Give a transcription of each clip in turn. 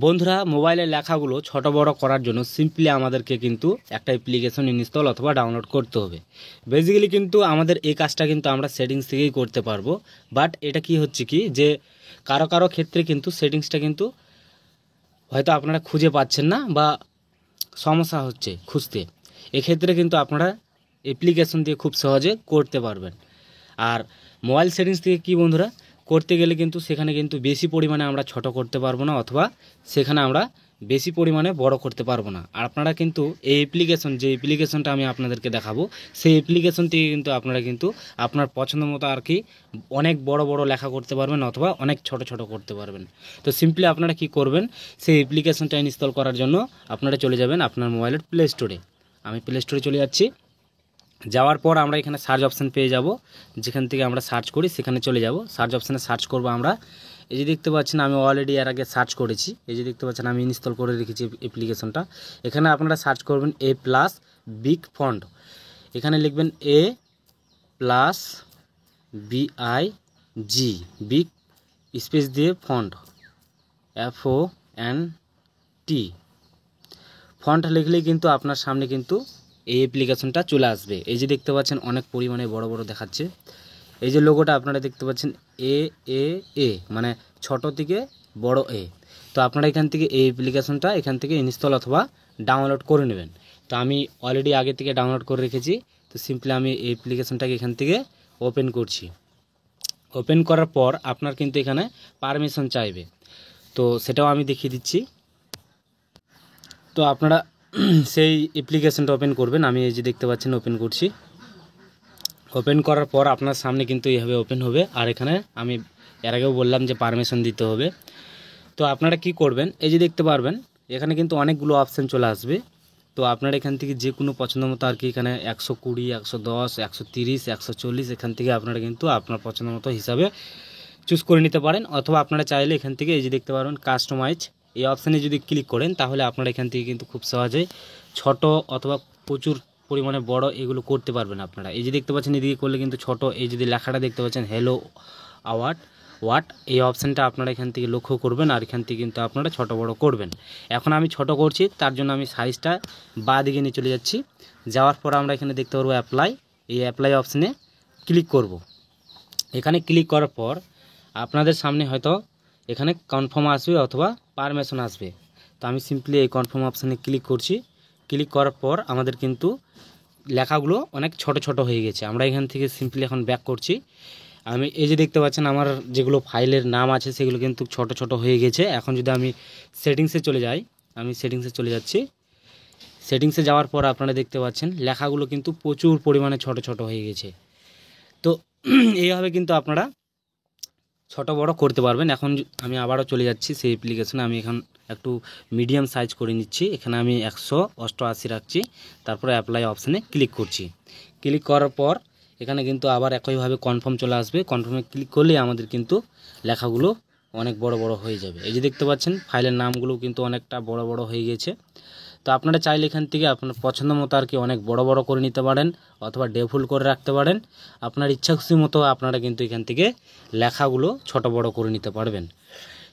বন্ধুরা মোবাইলের লেখাগুলো ছোট বড় করার জন্য সিম্পলি আমাদেরকে কিন্তু একটা অ্যাপ্লিকেশন ইনস্টল অথবা ডাউনলোড করতে হবে। বেসিক্যালি কিন্তু আমাদের এই কাজটা কিন্তু আমরা সেটিংস থেকেই করতে পারবো। বাট এটা কি হচ্ছে কি যে কারো কারো ক্ষেত্রে কিন্তু সেটিংসটা কিন্তু হয়তো আপনারা খুঁজে পাচ্ছেন না বা সমস্যা হচ্ছে খুঁজতে। এক্ষেত্রে কিন্তু আপনারা অ্যাপ্লিকেশন দিয়ে খুব সহজে করতে পারবেন। আর মোবাইল সেটিংস থেকে কি বন্ধুরা করতে গেলে কিন্তু সেখানে কিন্তু বেশি পরিমাণে আমরা ছোট করতে পারবো না, অথবা সেখানে আমরা বেশি পরিমাণে বড় করতে পারবো না। আর আপনারা কিন্তু এই যে অ্যাপ্লিকেশনটা আমি আপনাদেরকে দেখাবো, সেই অ্যাপ্লিকেশন থেকে কিন্তু আপনারা কিন্তু আপনার পছন্দ মতো আর কি অনেক বড় বড় লেখা করতে পারবেন অথবা অনেক ছোট ছোট করতে পারবেন। তো সিম্পলি আপনারা কি করবেন, সেই অ্যাপ্লিকেশনটা ইনস্টল করার জন্য আপনারা চলে যাবেন আপনার মোবাইলের প্লে স্টোরে। আমি প্লে স্টোরে চলে যাচ্ছি। যাওয়ার পর আমরা এখানে সার্চ অপশান পেয়ে যাব, যেখান থেকে আমরা সার্চ করি সেখানে চলে যাব। সার্চ অপশানে সার্চ করব আমরা। এই যে দেখতে পাচ্ছেন আমি অলরেডি এর আগে সার্চ করেছি। এই যে দেখতে পাচ্ছেন আমি ইনস্টল করে রেখেছি অ্যাপ্লিকেশনটা। এখানে আপনারা সার্চ করবেন এ প্লাস বিগ ফন্ট। এখানে লিখবেন এ প্লাস BIG বিগ স্পেস দিয়ে ফন্ট FONT ফন্ট লিখলেই কিন্তু আপনার সামনে কিন্তু এই অ্যাপ্লিকেশনটা চলে আসবে। এই যে দেখতে পাচ্ছেন অনেক পরিমাণে বড় বড় দেখাচ্ছে। এই যে লোগোটা আপনারা দেখতে পাচ্ছেন এ মানে ছোট থেকে বড় এ। তো আপনারা এখান থেকে এই অ্যাপ্লিকেশনটা এখান থেকে ইনস্টল অথবা ডাউনলোড করে নেবেন। তো আমি অলরেডি আগে থেকে ডাউনলোড করে রেখেছি। তো সিম্পলি আমি এই অ্যাপ্লিকেশনটাকে এখান থেকে ওপেন করছি। ওপেন করার পর আপনার কিন্তু এখানে পারমিশন চাইবে, তো সেটাও আমি দেখিয়ে দিচ্ছি। তো আপনারা সেই অ্যাপ্লিকেশনটা ওপেন করবেন। আমি এই যে দেখতে পাচ্ছেন ওপেন করছি। ওপেন করার পর আপনার সামনে কিন্তু এইভাবে ওপেন হবে। আর এখানে আমি এর আগেও বললাম যে পারমিশন দিতে হবে। তো আপনারা কি করবেন, এই যে দেখতে পারবেন এখানে কিন্তু অনেকগুলো অপশান চলে আসবে। তো আপনারা এখান থেকে যে কোনো পছন্দ মতো আর কি এখানে 120, 110, 130, 140 এখান থেকে আপনারা কিন্তু আপনার পছন্দ মতো হিসাবে চুজ করে নিতে পারেন। অথবা আপনারা চাইলে এখান থেকে এই যে দেখতে পারবেন কাস্টমাইজ, এই অপশানে যদি ক্লিক করেন তাহলে আপনারা এখান থেকে কিন্তু খুব সহজেই ছোট অথবা প্রচুর পরিমাণে বড় এগুলো করতে পারবেন আপনারা। এই যে দেখতে পাচ্ছেন এদিকে করলে কিন্তু ছোট, এই যদি লেখাটা দেখতে পাচ্ছেন হ্যালো হোয়াট এই অপশানটা আপনারা এখান থেকে লক্ষ্য করবেন। আর এখান থেকে কিন্তু আপনারা ছোট বড় করবেন। এখন আমি ছোট করছি, তার জন্য আমি সাইজটা বাঁ দিকে নিয়ে চলে যাচ্ছি। যাওয়ার পর আমরা এখানে দেখতে পারবো অ্যাপ্লাই। এই অ্যাপ্লাই অপশানে ক্লিক করব। এখানে ক্লিক করার পর আপনাদের সামনে হয়তো এখানে কনফার্ম আসবে অথবা পারমিশন আসবে। তো আমি সিম্পলি এই কনফার্ম অপশানে ক্লিক করছি। ক্লিক করার পর আমাদের কিন্তু লেখাগুলো অনেক ছোট ছোট হয়ে গেছে। আমরা এখান থেকে সিম্পলি এখন ব্যাক করছি। আমি এই যে দেখতে পাচ্ছেন আমার যেগুলো ফাইলের নাম আছে সেগুলো কিন্তু ছোট ছোট হয়ে গেছে। এখন যদি আমি সেটিংসে চলে যাই, আমি সেটিংসে চলে যাচ্ছি। সেটিংসে যাওয়ার পর আপনারা দেখতে পাচ্ছেন লেখাগুলো কিন্তু প্রচুর পরিমাণে ছোট ছোট হয়ে গেছে। তো এইভাবে কিন্তু আপনারা ছোট বড় করতে পারবেন। এখন আমি আবারও চলে যাচ্ছি সেই অ্যাপ্লিকেশনে। আমি এখন একটু মিডিয়াম সাইজ করে নিচ্ছি। এখানে আমি 188 রাখছি। তারপরে অ্যাপ্লাই অপশানে ক্লিক করছি। ক্লিক করার পর এখানে কিন্তু আবার একইভাবে কনফার্ম চলে আসবে। কনফার্মে ক্লিক করলেই আমাদের কিন্তু লেখাগুলো অনেক বড় বড় হয়ে যাবে। এই যে দেখতে পাচ্ছেন ফাইলের নামগুলো কিন্তু অনেকটা বড় বড় হয়ে গেছে। তো আপনারা চাইলে এখান থেকে আপনার পছন্দ মতো আর কি অনেক বড় বড় করে নিতে পারেন অথবা ডেফুল করে রাখতে পারেন। আপনার ইচ্ছা খুশি মতো আপনারা কিন্তু এখান থেকে লেখাগুলো ছোট বড় করে নিতে পারবেন।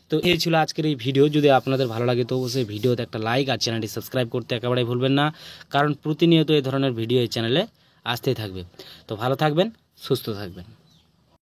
তো এই ছিল আজকের এই ভিডিও। যদি আপনাদের ভালো লাগে তো অবশ্যই ভিডিওতে একটা লাইক আর চ্যানেলটি সাবস্ক্রাইব করতে একেবারেই ভুলবেন না, কারণ প্রতিনিয়ত এই ধরনের ভিডিও এই চ্যানেলে আসতেই থাকবে। তো ভালো থাকবেন, সুস্থ থাকবেন।